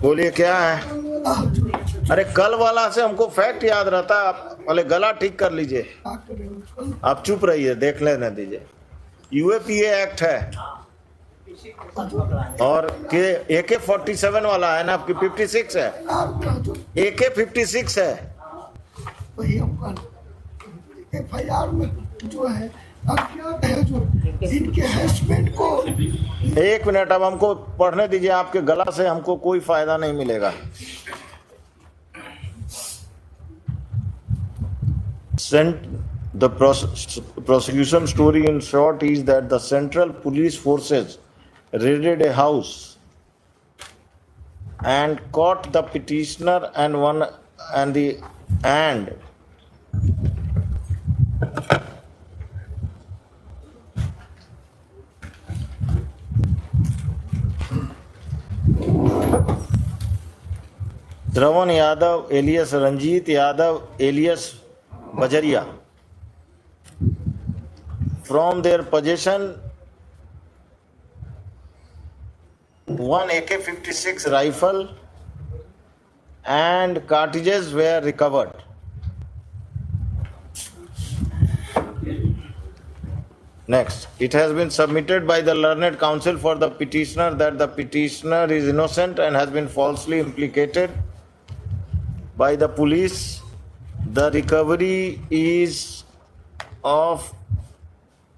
बोलिए क्या है? अरे कल वाला से हमको फैक्ट याद रहता, आप पहले गला ठीक कर लीजिए। आप चुप रहिए, देख लेने दीजिए। यूएपीए एक्ट है और के AK-47 वाला है ना, आपकी 56 है, AK-56 है। FIR में जो है अज्ञात है, जो इनके हस्बैंड को। एक मिनट, अब हमको पढ़ने दीजिए। आपके गला से हमको कोई फायदा नहीं मिलेगा। The prosecution story in short is that the Central Police Forces raided a house and caught the petitioner and Shravan Yadav alias Ranjit Yadav alias Bajaria from their possession one AK-56 rifle and cartridges were recovered. Next, it has been submitted by the learned counsel for the petitioner that the petitioner is innocent and has been falsely implicated by the police. The recovery is of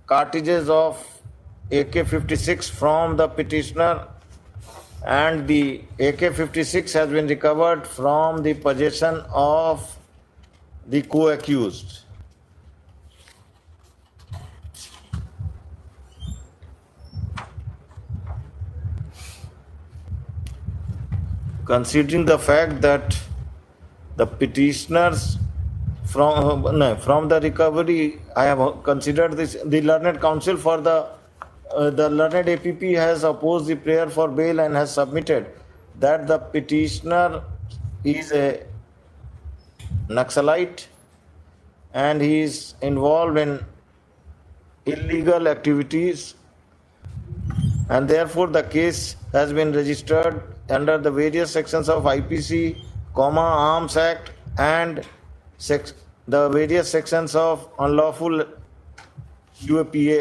cartridges of AK-56 from the petitioner, and the AK-56 has been recovered from the possession of the co-accused. Considering the fact that the petitioners from the recovery, I have considered this. The learned counsel for the learned APP has opposed the prayer for bail and has submitted that the petitioner is a Naxalite and he is involved in illegal activities, and therefore the case has been registered under the various sections of IPC, Arms Act, and the various sections of unlawful UAP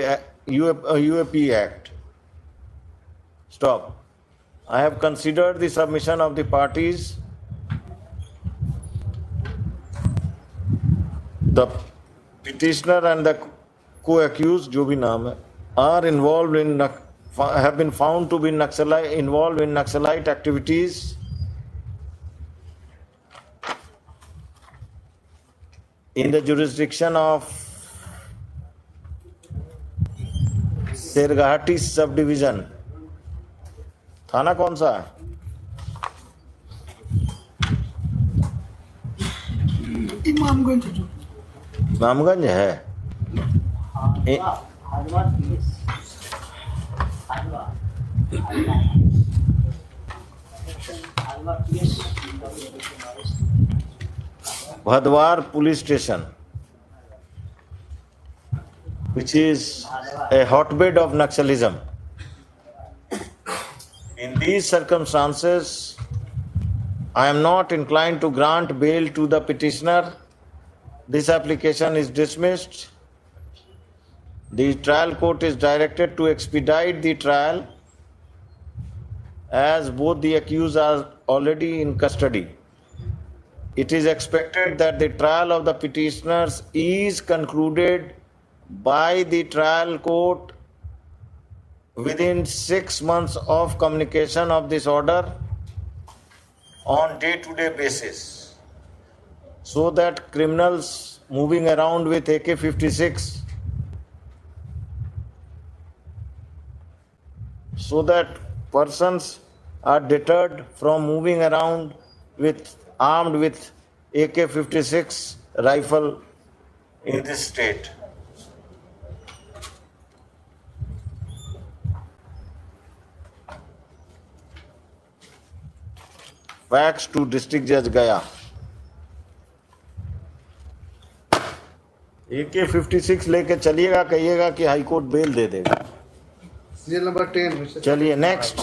Act. Stop. I have considered the submission of the parties. The petitioner and the co-accused, जो भी नाम है, are involved in, have been found to be involved in Naxalite activities in the jurisdiction of Sherghati sub division. थाना कौन सा है? इमामगंज है। Bhadwar police station, which is a hotbed of Naxalism. In these circumstances, I am not inclined to grant bail to the petitioner. This application is dismissed. The trial court is directed to expedite the trial as both the accused are already in custody. It is expected that the trial of the petitioners is concluded by the trial court within 6 months of communication of this order on day-to-day basis, so that criminals moving around with AK-56, so that persons are deterred from moving around armed with AK-56 rifle in this state. Facts to District Judge Gaya. AK-56 लेके चलिएगा, कहिएगा कि high court bell दे देगा। Number 10। चलिए next.